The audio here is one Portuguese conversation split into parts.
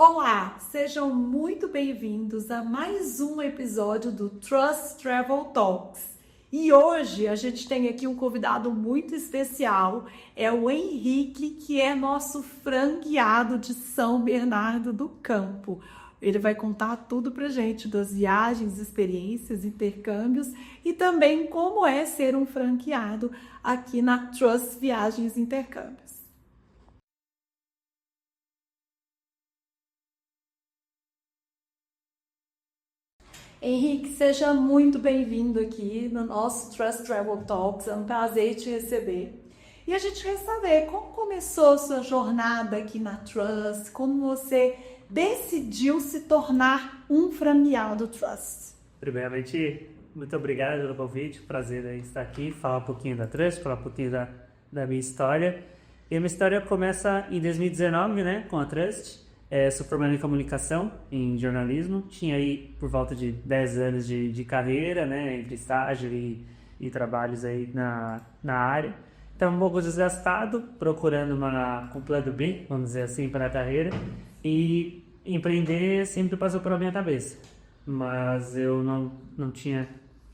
Olá, sejam muito bem-vindos a mais um episódio do Trust Travel Talks. E hoje a gente tem aqui um convidado muito especial, é o Henrique, que é nosso franqueado de São Bernardo do Campo. Ele vai contar tudo pra gente das viagens, experiências, intercâmbios e também como é ser um franqueado aqui na Trust Viagens e Intercâmbios. Henrique, seja muito bem-vindo aqui no nosso Trust Travel Talks. É um prazer te receber. E a gente quer saber como começou a sua jornada aqui na Trust, como você decidiu se tornar um franqueado Trust. Primeiramente, muito obrigado pelo convite, prazer em estar aqui, falar um pouquinho da Trust, falar um pouquinho da minha história. E a minha história começa em 2019, né, com a Trust. Sou formado em comunicação, em jornalismo, tinha aí por volta de 10 anos de carreira, né, entre estágio e trabalhos aí na área. Então, um pouco desgastado, procurando um plano B, vamos dizer assim, para a carreira, e empreender sempre passou pela minha cabeça, mas eu não tinha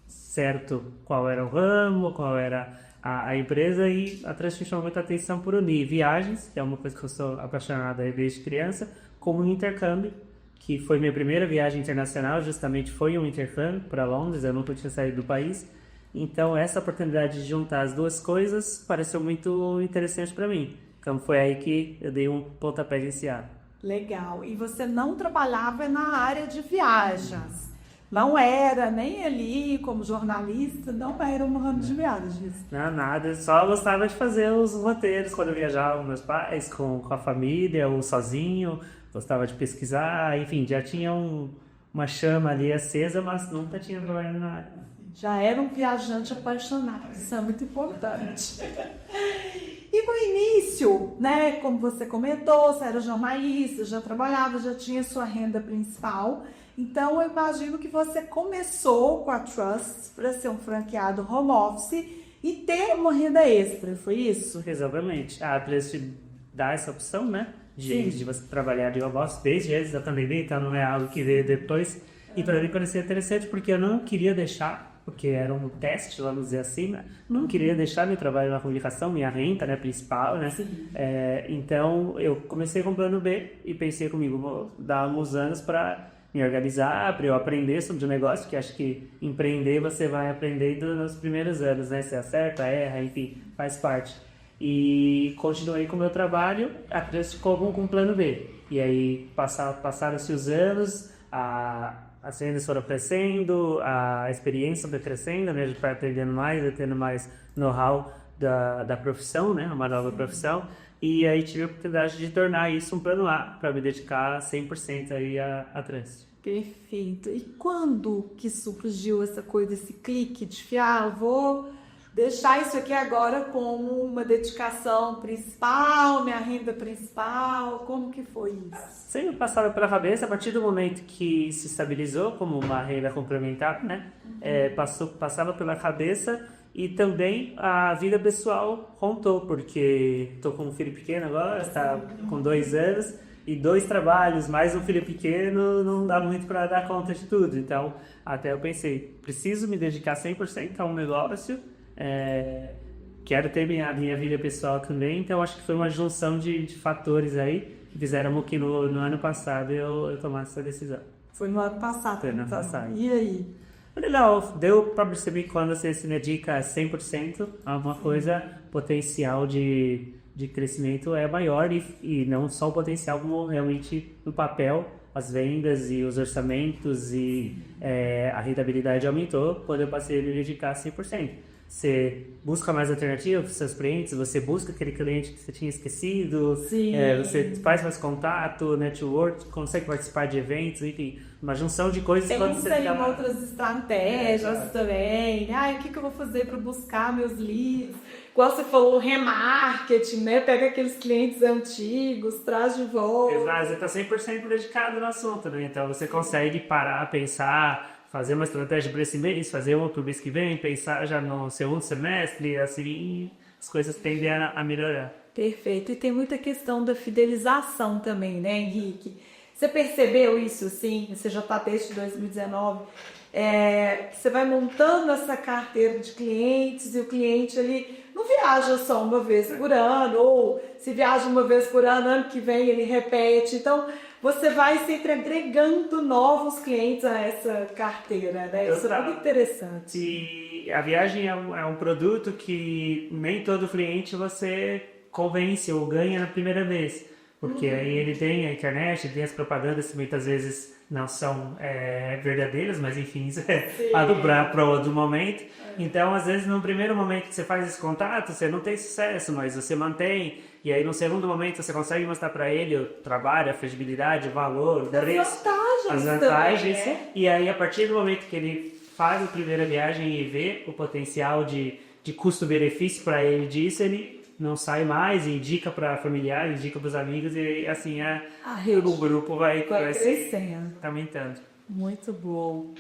certo qual era o ramo, qual era a empresa, e a Trust me chamou muita atenção por unir viagens, que é uma coisa que eu sou apaixonado aí desde criança, como um intercâmbio, que foi minha primeira viagem internacional, justamente foi um intercâmbio para Londres, eu nunca tinha saído do país. Então essa oportunidade de juntar as duas coisas pareceu muito interessante para mim. Então foi aí que eu dei um pontapé inicial. Legal. E você não trabalhava na área de viagens? Não era nem ali como jornalista, não era um ramo de viagens. Não, nada, só gostava de fazer os roteiros quando eu viajava com meus pais, com a família ou sozinho, gostava de pesquisar, enfim, já tinha uma chama ali acesa, mas nunca tinha trabalhado na área. Já era um viajante apaixonado, isso é muito importante. E no início, né, como você comentou, você era jornalista, já trabalhava, já tinha sua renda principal. Então, eu imagino que você começou com a Trust para ser um franqueado home office e ter uma renda extra, foi isso? Exatamente. A Trust dá essa opção, né, de você trabalhar de home office desde antes da pandemia, então não é algo que veio depois. E para mim parecia interessante porque eu não queria deixar, porque era um teste, vamos dizer assim, né? Não queria deixar meu trabalho na comunicação, minha renda, né, principal, né? Então, eu comecei com o plano B e pensei comigo, vou dar uns anos para me organizar, para eu aprender sobre o negócio, que acho que empreender você vai aprendendo nos primeiros anos, né? Você acerta, erra, enfim, faz parte. E continuei com o meu trabalho, como com o plano B. E aí passaram-se os anos, as vendas foram crescendo, a experiência foi crescendo, né? A gente vai aprendendo mais, tendo mais know-how da profissão, né? Uma nova profissão. E aí tive a oportunidade de tornar isso um plano A, para me dedicar 100% aí à Trust. Perfeito. E quando que surgiu essa coisa, esse clique de vou deixar isso aqui agora como uma dedicação principal, minha renda principal? Como que foi isso? Sempre passava pela cabeça, a partir do momento que se estabilizou como uma renda complementar, né? Passava pela cabeça. E também a vida pessoal contou, porque estou com um filho pequeno agora, está com 2 anos, e 2 trabalhos, mais um filho pequeno, não dá muito para dar conta de tudo. Então, até eu pensei, preciso me dedicar 100% a um negócio, quero ter minha vida pessoal também, então acho que foi uma junção de fatores aí, que fizeram que no ano passado eu tomasse essa decisão. Foi no ano passado. Foi no ano passado. E aí? Legal, deu para perceber que quando você se dedica 100% a uma coisa, potencial de crescimento é maior e não só o potencial, como realmente no papel, as vendas e os orçamentos e a rentabilidade aumentou quando eu passei a me dedicar 100%. Você busca mais alternativas para os seus clientes, você busca aquele cliente que você tinha esquecido, você faz mais contato, network, consegue participar de eventos, enfim, uma junção de coisas. Pensa em outras estratégias também. O que eu vou fazer para buscar meus leads? Igual você falou, remarketing, né? Pega aqueles clientes antigos, traz de volta. Exato, você está 100% dedicado no assunto, né? Então você consegue parar, pensar, fazer uma estratégia para esse mês, fazer outro mês que vem, pensar já no segundo semestre, assim, as coisas tendem a melhorar. Perfeito. E tem muita questão da fidelização também, né, Henrique? Você percebeu isso, assim? Você já está desde 2019. Você vai montando essa carteira de clientes e o cliente ele não viaja só uma vez por ano, ou se viaja uma vez por ano que vem ele repete. Então, você vai sempre agregando novos clientes a essa carteira, né? Isso é muito interessante. E a viagem é um produto que nem todo cliente você convence ou ganha na primeira vez. Porque aí ele tem a internet, ele tem as propagandas que muitas vezes não são verdadeiras, mas enfim, isso é para outro momento. Então, às vezes, no primeiro momento que você faz esse contato, você não tem sucesso, mas você mantém. E aí, no segundo momento, você consegue mostrar para ele o trabalho, a credibilidade, o valor, o preço, as vantagens. Também, né? E aí, a partir do momento que ele faz a primeira viagem e vê o potencial de custo-benefício para ele disso, ele não sai mais e indica para familiares, indica para os amigos e assim o grupo vai crescendo, tá aumentando. Muito bom.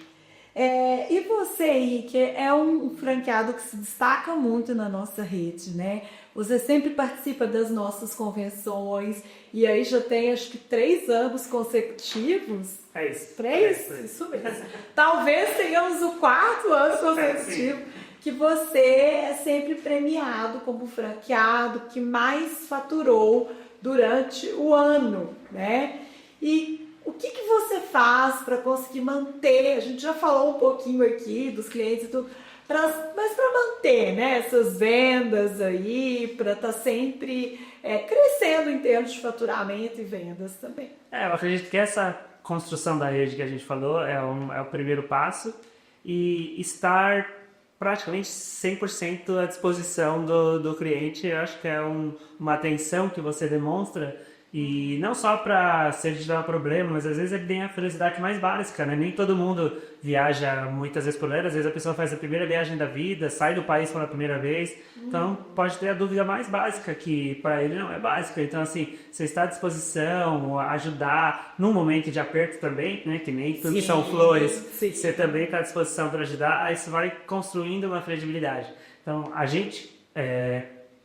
E você aí, que é um franqueado que se destaca muito na nossa rede, né? Você sempre participa das nossas convenções e aí já tem acho que 3 anos consecutivos. É isso. 3? Isso mesmo. Talvez tenhamos o 4º ano consecutivo que você é sempre premiado como franqueado que mais faturou durante o ano, né? E o que você faz para conseguir manter? A gente já falou um pouquinho aqui dos clientes e tudo, mas para manter, né, essas vendas aí, para estar sempre crescendo em termos de faturamento e vendas também. Eu acredito que essa construção da rede que a gente falou é o primeiro passo e estar praticamente 100% à disposição do cliente. Eu acho que é uma atenção que você demonstra. E não só para se ele tiver um problema, mas às vezes ele tem a felicidade mais básica, né? Nem todo mundo viaja muitas vezes por ano, às vezes a pessoa faz a primeira viagem da vida, sai do país pela primeira vez, então pode ter a dúvida mais básica, que para ele não é básica. Então, assim, você está à disposição, ajudar, num momento de aperto também, né? Que nem tudo são flores, você também está à disposição para ajudar, aí você vai construindo uma credibilidade. Então, a gente...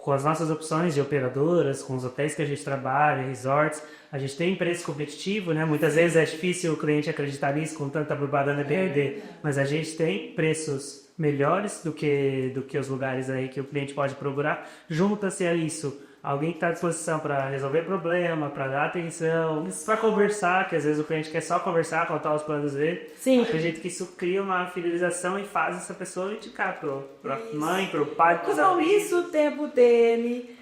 com as nossas opções de operadoras, com os hotéis que a gente trabalha, resorts, a gente tem preço competitivo, né? Muitas vezes é difícil o cliente acreditar nisso com tanta propaganda BRD, mas a gente tem preços melhores do que os lugares aí que o cliente pode procurar. Junta-se a isso alguém que está à disposição para resolver problema, para dar atenção, para conversar, que às vezes o cliente quer só conversar, contar os planos dele. Sim. Acredito que isso cria uma fidelização e faz essa pessoa indicar para a mãe, para o pai. Economiza o tempo dele,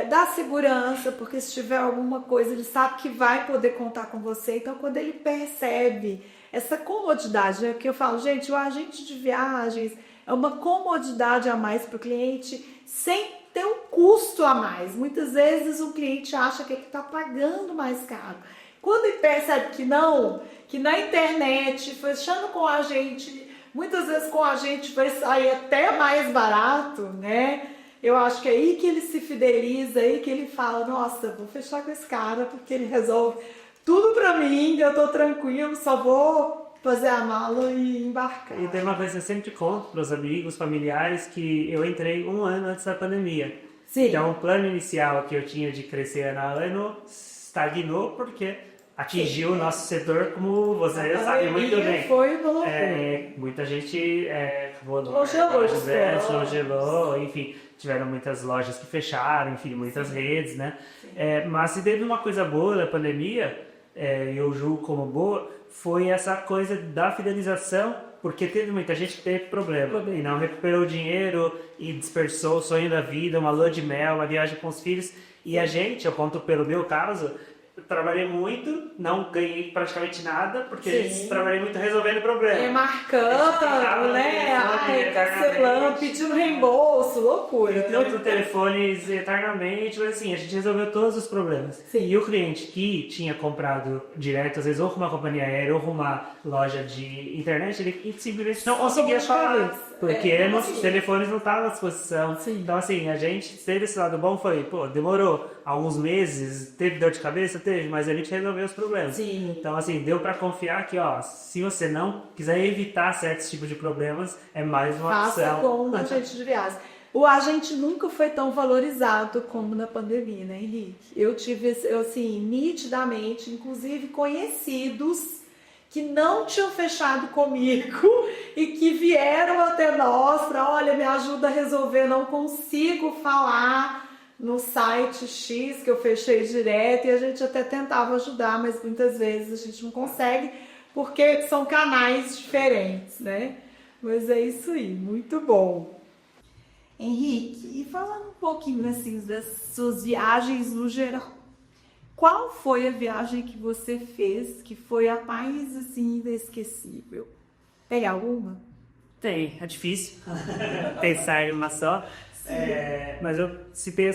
dá segurança, porque se tiver alguma coisa, ele sabe que vai poder contar com você. Então, quando ele percebe essa comodidade, que eu falo, gente, o agente de viagens é uma comodidade a mais para o cliente, sem ter um custo a mais. Muitas vezes o cliente acha que ele está pagando mais caro. Quando ele percebe que não, que na internet, fechando com a gente, muitas vezes com a gente vai sair até mais barato, né? Eu acho que é aí que ele se fideliza, aí que ele fala, nossa, vou fechar com esse cara porque ele resolve tudo pra mim, eu tô tranquilo, só vou fazer a mala e embarcar. E tem uma coisa que eu sempre conto para os amigos, familiares, que eu entrei 1 ano antes da pandemia. Sim. Então o plano inicial que eu tinha de crescer ano a ano estagnou porque atingiu o nosso setor, como você já sabe muito bem. Foi uma loucura. Muita gente congelou, enfim, tiveram muitas lojas que fecharam, enfim, muitas redes, né? Mas se teve uma coisa boa da pandemia, eu julgo como boa, foi essa coisa da fidelização, porque teve muita gente que teve problema e não recuperou o dinheiro e dispersou o sonho da vida, uma lua de mel, uma viagem com os filhos. E a gente, eu conto pelo meu caso, eu trabalhei muito, não ganhei praticamente nada, porque trabalhei muito resolvendo problema. Marcando, né? Cancelando, pedindo reembolso, loucura. Eu outros telefones eternamente, mas assim, a gente resolveu todos os problemas. Sim. E o cliente que tinha comprado direto, às vezes, ou com uma companhia aérea, ou com uma loja de internet, ele simplesmente não conseguia falar, porque nossos telefones não estavam à disposição. Sim. Então, assim, a gente teve esse lado bom, foi, demorou alguns meses, teve dor de cabeça, teve, mas a gente resolveu os problemas. Sim. Então, assim, deu pra confiar que, se você não quiser evitar certos tipos de problemas, é mais uma opção. Faça com a gente de viagem. A gente nunca foi tão valorizado como na pandemia, né, Henrique? Eu tive, assim, nitidamente, inclusive conhecidos que não tinham fechado comigo e que vieram até nós para, olha, me ajuda a resolver, não consigo falar no site X que eu fechei direto, e a gente até tentava ajudar, mas muitas vezes a gente não consegue porque são canais diferentes, né? Mas é isso aí, muito bom. Henrique, e falando um pouquinho assim das suas viagens no geral, qual foi a viagem que você fez que foi a mais assim inesquecível? Tem alguma? Tem, é difícil pensar em uma só. Mas eu citei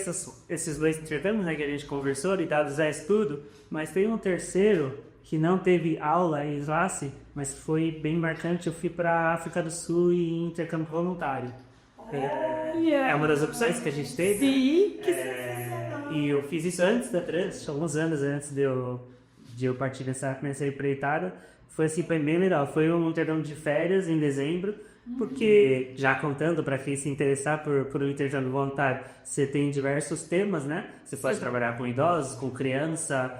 esses dois intercâmbios, né, que a gente conversou, e dados já tudo, mas tem um terceiro que não teve aula em classe, mas foi bem marcante. Eu fui para a África do Sul em intercâmbio voluntário. É uma das opções que a gente teve. Sim, que sensacional. E eu fiz isso antes da Trans, alguns anos antes de eu partir nessa empreitada. Foi assim, foi bem legal. Foi um intercâmbio de férias em dezembro, porque, já contando para quem se interessar por um intercâmbio voluntário, você tem diversos temas, né? Você pode trabalhar com idosos, com criança,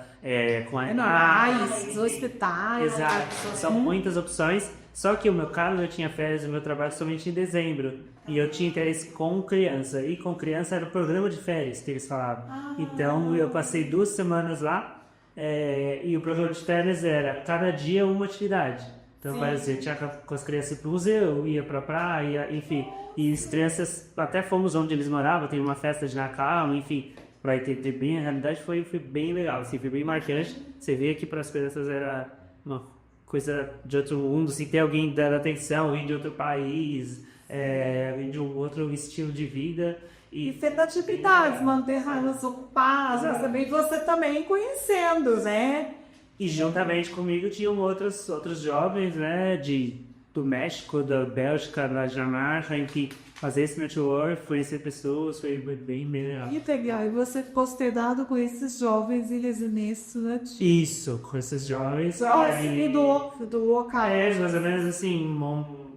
com Animais, hospitais. Exato, são muitas opções. Só que o meu caso, eu tinha férias do meu trabalho somente em dezembro. E eu tinha interesse com criança. E com criança era o programa de férias que eles falavam. Então eu passei 2 semanas lá. E o programa de férias era cada dia uma atividade. Então, por exemplo, tinha com as crianças para o museu, ia para a praia, enfim. E as crianças, até fomos onde eles moravam, tem uma festa de Natal, enfim. Para entender bem, a realidade foi bem legal, assim, foi bem marcante. Você vê que para as crianças era uma coisa de outro mundo, assim, ter alguém dando atenção, vir de outro país, vir de um outro estilo de vida. E ter atividades, manter elas ocupadas, também você também conhecendo, né? E juntamente comigo tinham outros jovens, né, do México, da Bélgica, da Dinamarca, em que fazer esse network, conhecer pessoas, foi bem legal. E legal, e você ficou hospedado com esses jovens e residentes estudantis. Isso, com esses jovens. E do local. Mais ou menos assim,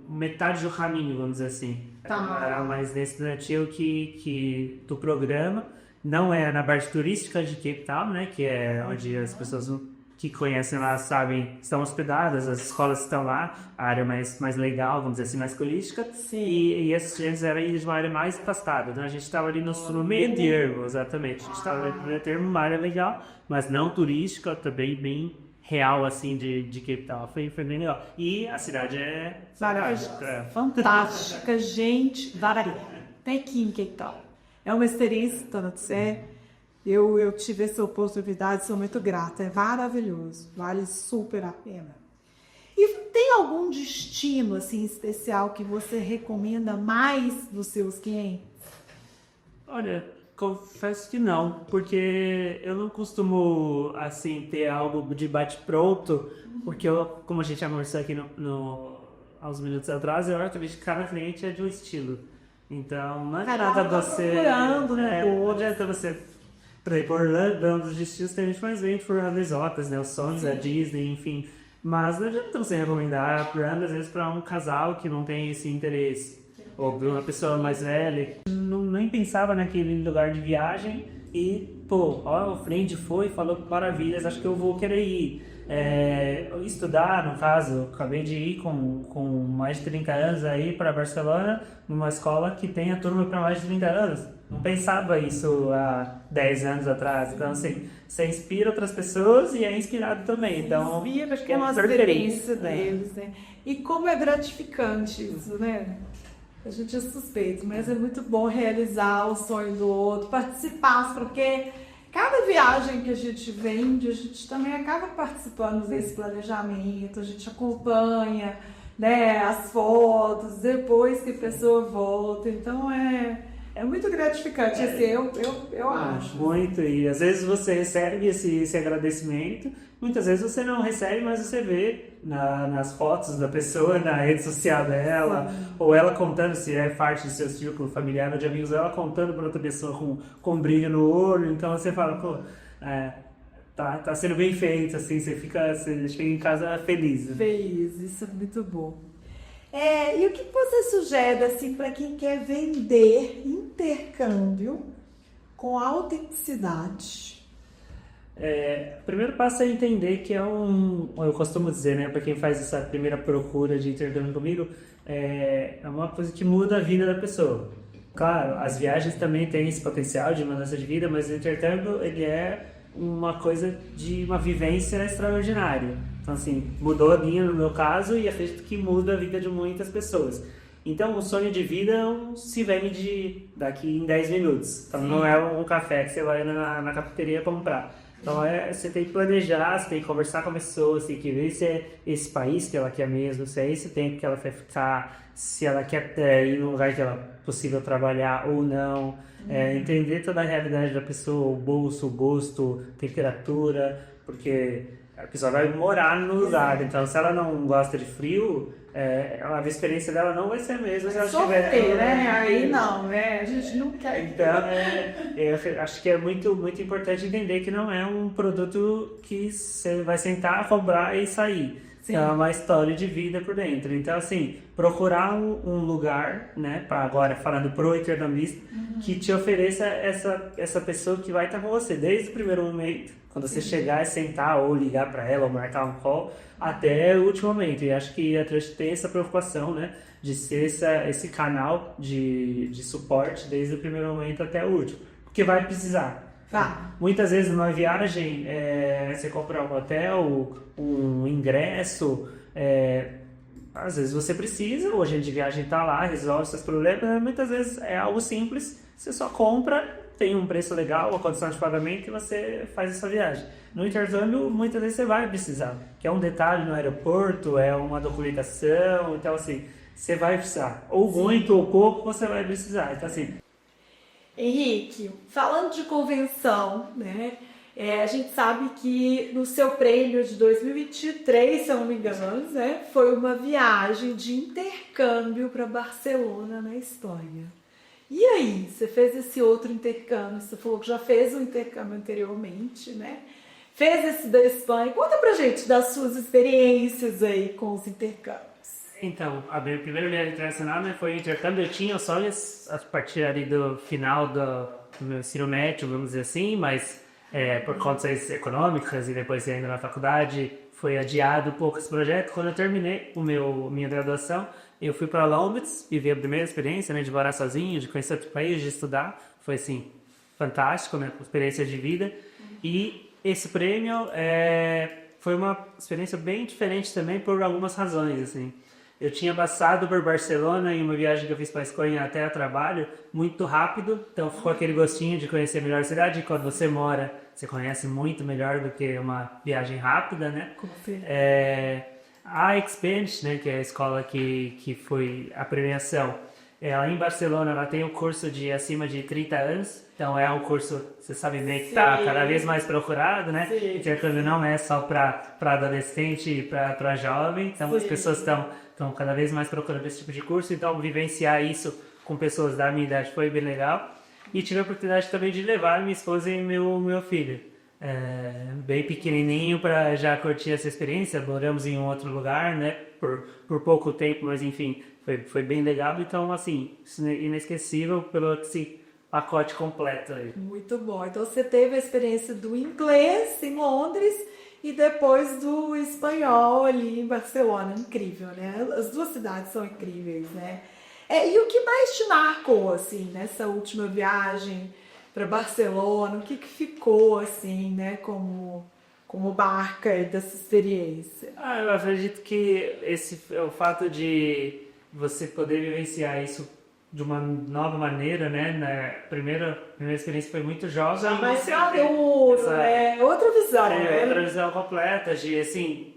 metade do caminho, vamos dizer assim. Tá. Mas nesse estudantil que do programa, não é na parte turística de Cape Town, né, que é onde as pessoas que conhecem lá sabem, estão hospedadas, as escolas estão lá, a área mais legal, vamos dizer assim, mais turística. Sim. E esses estudantes eram de uma área mais afastada, né? A gente estava ali no meio termo, exatamente. A gente estava no meio termo, uma área legal, mas não turística, também bem real, assim, de Cape Town. Foi bem legal. E a cidade é fantástica, gente. Tem aqui em Cape Town. É uma experiência, tanto eu tive essa oportunidade, sou muito grata. É maravilhoso, vale super a pena. E tem algum destino assim especial que você recomenda mais dos seus clientes? Olha, confesso que não, porque eu não costumo assim ter algo de bate-pronto, porque como a gente já conversou aqui há uns minutos atrás, eu acho que cada cliente é de um estilo. Então não é nada você. Procurando, né? Não adianta você. Por exemplo, Orlando, os destinos tem gente mais vende por resorts, né? Os Sons, a Disney, enfim. Mas não adianta você recomendar Orlando, às vezes, para um casal que não tem esse interesse. Ou para uma pessoa mais velha, nem pensava naquele lugar de viagem e, o friend foi, falou maravilhas, acho que eu vou querer ir. Estudar, no caso, acabei de ir com mais de 30 anos aí para Barcelona, numa escola que tem a turma para mais de 30 anos. Não pensava isso há 10 anos atrás. Então, assim, você inspira outras pessoas e é inspirado também. Então, acho que é uma experiência deles, né? E como é gratificante isso, né? A gente é suspeito, mas é muito bom realizar o sonho do outro, participar, porque cada viagem que a gente vende, a gente também acaba participando desse planejamento, a gente acompanha, né, as fotos, depois que a pessoa volta, então é muito gratificante, assim, eu acho. Muito, e às vezes você recebe esse agradecimento, muitas vezes você não recebe, mas você vê nas fotos da pessoa, na rede social dela, ou ela contando, se é parte do seu círculo familiar ou de amigos, ela contando para outra pessoa com brilho no olho, então você fala, tá sendo bem feito, assim, você chega em casa feliz. Feliz, isso é muito bom. E o que você sugere assim para quem quer vender intercâmbio com autenticidade? O primeiro passo é entender que eu costumo dizer, né, para quem faz essa primeira procura de intercâmbio comigo, é uma coisa que muda a vida da pessoa. Claro, as viagens também têm esse potencial de mudança de vida, mas o intercâmbio, ele é uma coisa de uma vivência extraordinária. Então, assim, mudou a minha no meu caso e acredito que muda a vida de muitas pessoas. Então, o sonho de vida se vende daqui em 10 minutos. Então, não é um café que você vai na cafeteria comprar. Então, você tem que planejar, você tem que conversar com a pessoa, você tem que ver se é esse país que ela quer mesmo, se é esse tempo que ela quer ficar, se ela quer ir num lugar que ela é possível trabalhar ou não. Entender toda a realidade da pessoa, o bolso, o gosto, temperatura, porque a pessoa vai morar no lugar. Então, se ela não gosta de frio, a experiência dela não vai ser a mesma se ela estiver... né? Aí não, né? A gente não quer. Então, eu acho que é muito, muito importante entender que não é um produto que você vai sentar, comprar e sair. Sim. É uma história de vida por dentro. Então, assim, procurar um lugar, né, agora falando pro intercambista, que te ofereça essa pessoa que vai estar com você desde o primeiro momento, quando você chegar e sentar ou ligar para ela ou marcar um call, até o último momento. E acho que a Trust tem essa preocupação, né, de ser esse canal de suporte desde o primeiro momento até o último, porque vai precisar. Muitas vezes numa viagem, você compra um hotel, um ingresso, às vezes você precisa, o agente de viagem está lá, resolve seus problemas, muitas vezes é algo simples, você só compra, tem um preço legal, a condição de pagamento e você faz essa viagem. No intercâmbio, muitas vezes você vai precisar, que é um detalhe no aeroporto, é uma documentação, então assim, você vai precisar, ou muito ou pouco você vai precisar, então assim... Henrique, falando de convenção, né? A gente sabe que no seu prêmio de 2023, se eu não me engano, né, foi uma viagem de intercâmbio para Barcelona, na Espanha. E aí, você fez esse outro intercâmbio, você falou que já fez um intercâmbio anteriormente, né? Fez esse da Espanha. Conta pra gente das suas experiências aí com os intercâmbios. Então, a minha primeira viagem internacional, né, foi intercâmbio. Eu tinha só a partir ali do final do meu ensino médio, vamos dizer assim, mas por contas econômicas e depois ainda na faculdade foi adiado um pouco esse projeto. Quando eu terminei minha graduação, eu fui para Londres, vivi a primeira experiência, né, de morar sozinho, de conhecer outro país, de estudar. Foi assim, fantástico, né, experiência de vida. E esse prêmio foi uma experiência bem diferente também por algumas razões, assim. Eu tinha passado por Barcelona em uma viagem que eu fiz para a Espanha até a trabalho, muito rápido, então ficou aquele gostinho de conhecer melhor a cidade. E quando você mora, você conhece muito melhor do que uma viagem rápida, né? A Expand, né, que é a escola que foi a premiação, ela em Barcelona, ela tem um curso de acima de 30 anos, então é um curso, você sabe bem, que está cada vez mais procurado, né? Intercâmbio não é só para adolescente e para jovem, então as pessoas estão cada vez mais procurando esse tipo de curso, então vivenciar isso com pessoas da minha idade foi bem legal. E tive a oportunidade também de levar minha esposa e meu filho, bem pequenininho, para já curtir essa experiência. Moramos em um outro lugar, né, por pouco tempo, mas enfim, foi bem legal. Então, assim, inesquecível pelo esse pacote completo aí. Muito bom. Então você teve a experiência do inglês em Londres e depois do espanhol ali em Barcelona. Incrível, né? As duas cidades são incríveis, né? E o que mais te marcou, assim, nessa última viagem para Barcelona? O que ficou, assim, né, como marca dessa experiência? Eu acredito que o fato de você poder vivenciar isso de uma nova maneira, né? A primeira experiência foi muito jovem. Mas outra visão, né? Outra visão completa, de, assim,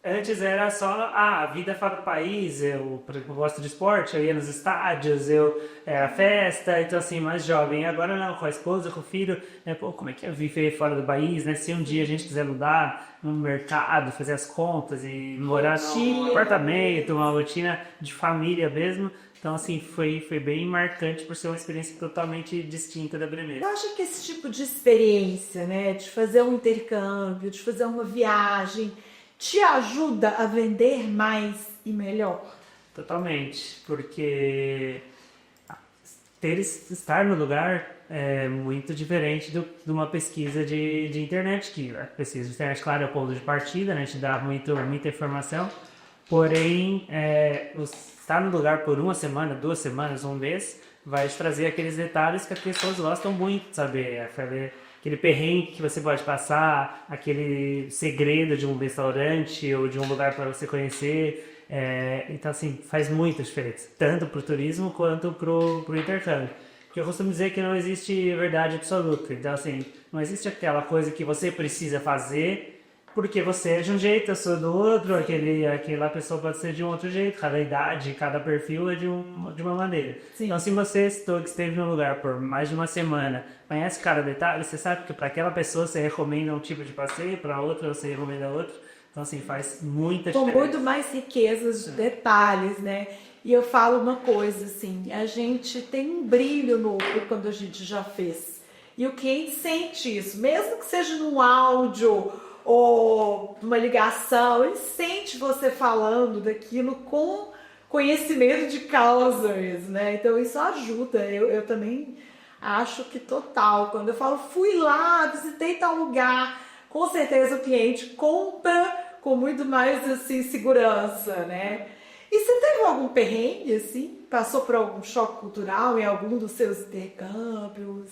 antes era só a vida fora do país, eu gosto de esporte, eu ia nos estádios, era festa, então assim, mais jovem. Agora não, com a esposa, com o filho, né? Pô, como é que é viver fora do país, né? Se um dia a gente quiser mudar no mercado, fazer as contas e morar num apartamento, uma rotina de família mesmo. Então, assim, foi bem marcante por ser uma experiência totalmente distinta da primeira. Eu acho que esse tipo de experiência, né, de fazer um intercâmbio, de fazer uma viagem, te ajuda a vender mais e melhor? Totalmente, porque estar no lugar é muito diferente de uma pesquisa de internet, que a pesquisa de internet, claro, é o ponto de partida, né? A gente dá muita informação, porém, estar no lugar por uma semana, 2 semanas, um mês, vai te trazer aqueles detalhes que as pessoas gostam muito de saber, aquele perrengue que você pode passar, aquele segredo de um restaurante ou de um lugar para você conhecer. Então, assim, faz muita diferença, tanto para o turismo quanto para o intercâmbio. Porque eu costumo dizer que não existe verdade absoluta. Então, assim, não existe aquela coisa que você precisa fazer porque você é de um jeito, eu sou do outro, aquela pessoa pode ser de um outro jeito, cada idade, cada perfil é de uma maneira. Sim. Então, se você esteve num lugar por mais de uma semana, conhece cada detalhe, você sabe que para aquela pessoa você recomenda um tipo de passeio, para outra você recomenda outro. Então, assim, faz muita diferença. Com muito mais riquezas de detalhes, né? E eu falo uma coisa, assim, a gente tem um brilho no olho quando a gente já fez. E o cliente sente isso, mesmo que seja num áudio ou uma ligação, ele sente você falando daquilo com conhecimento de causa mesmo, né? Então isso ajuda. Eu também acho que total. Quando eu falo, fui lá, visitei tal lugar, com certeza o cliente compra com muito mais assim, segurança, né? E você teve algum perrengue, assim? Passou por algum choque cultural em algum dos seus intercâmbios?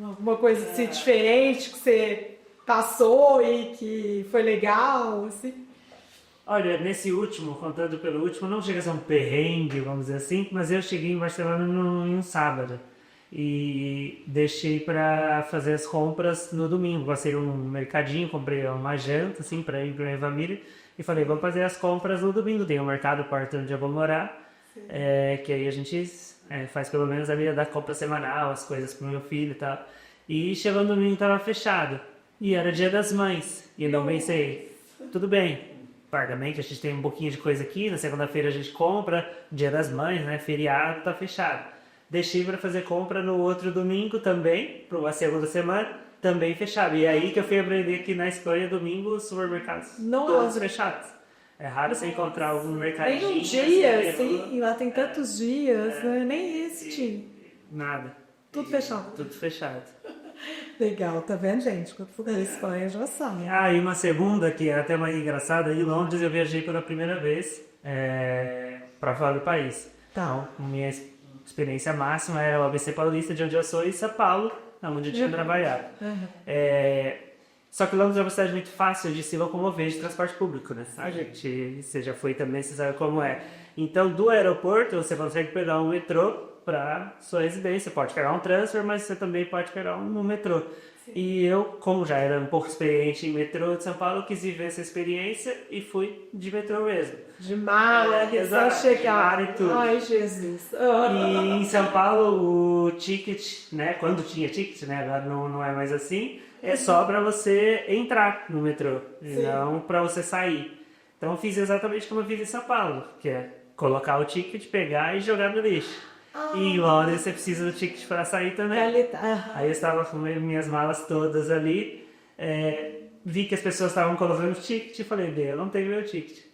Alguma coisa assim, diferente que você passou e que foi legal, assim? Olha, nesse último, contando pelo último, não chega a ser um perrengue, vamos dizer assim, mas eu cheguei em Barcelona em um sábado e deixei para fazer as compras no domingo. Passei um mercadinho, comprei uma janta, assim, para ir para minha família e falei, vamos fazer as compras no domingo. Tem um mercado perto onde eu vou morar, que aí a gente faz pelo menos a minha da compra semanal, as coisas pro meu filho e tal. E chegou no domingo, tava fechado. E era Dia das Mães. E então pensei, tudo bem, vagamente a gente tem um pouquinho de coisa aqui, na segunda-feira a gente compra, Dia das Mães, né, feriado, tá fechado. Deixei para fazer compra no outro domingo também, para uma segunda semana, também fechado. E aí que eu fui aprender que na Espanha, domingo, os supermercados todos fechados. É raro você encontrar algum mercadinho. Nem um dia, sim, lá tem tantos dias, né? Nem existe. Nada. Tudo fechado. Tudo fechado. Legal, tá vendo, gente? Quando for para Espanha, já sabe. E uma segunda, que é até mais engraçada, em Londres eu viajei pela primeira vez para fora do país. Então, minha experiência máxima era o ABC Paulista, de onde eu sou, e São Paulo, onde eu tinha trabalhado. Só que Londres é uma cidade muito fácil de se locomover de transporte público, né? Você já foi também, você sabe como é. Então, do aeroporto, você consegue pegar um metrô para sua residência. Pode pegar um transfer, mas você também pode pegar um metrô. Sim. E eu, como já era um pouco experiente em metrô de São Paulo, quis viver essa experiência e fui de metrô mesmo. De mala, só chegar. E tudo. Ai, Jesus. E em São Paulo, o ticket, né? Quando tinha ticket, né? Agora não é mais assim. É só para você entrar no metrô, e não para você sair. Então eu fiz exatamente como eu fiz em São Paulo, que é colocar o ticket, pegar e jogar no lixo. E em Londres você precisa do ticket para sair também. Aí eu estava com minhas malas todas ali, vi que as pessoas estavam colocando o ticket e falei, eu não tenho meu ticket.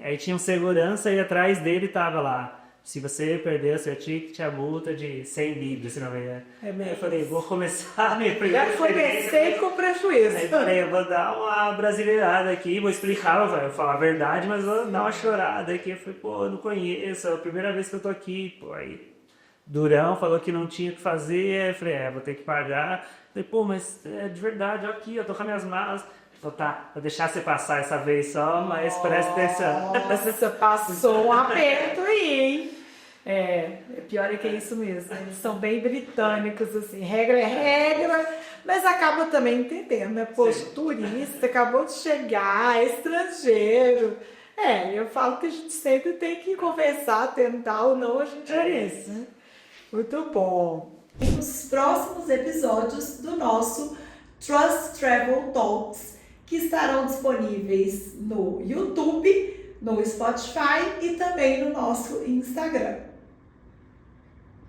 Aí tinha um segurança e atrás dele estava lá, se você perder o seu ticket, a multa de 100 libras, se não me engano. Eu falei, vou começar a minha primeira experiência. Já comecei com prejuízo. Aí falei, eu vou dar uma brasileirada aqui, vou explicar, vou falar a verdade, mas vou dar uma chorada aqui. Eu falei, eu não conheço, é a primeira vez que eu tô aqui. Aí Durão falou que não tinha o que fazer, eu falei, vou ter que pagar. Eu falei, mas de verdade, aqui, eu tô com as minhas malas. Tá, vou deixar você passar essa vez só, mas presta atenção. Nossa, você passou um aperto aí, hein? Pior é que é isso mesmo. Eles são bem britânicos, assim, regra é regra, mas acaba também entendendo, né? Poxa, turista, acabou de chegar, é estrangeiro. Eu falo que a gente sempre tem que conversar, tentar ou não, a gente isso, né? Muito bom. Nos próximos episódios do nosso Trust Travel Talks, que estarão disponíveis no YouTube, no Spotify e também no nosso Instagram.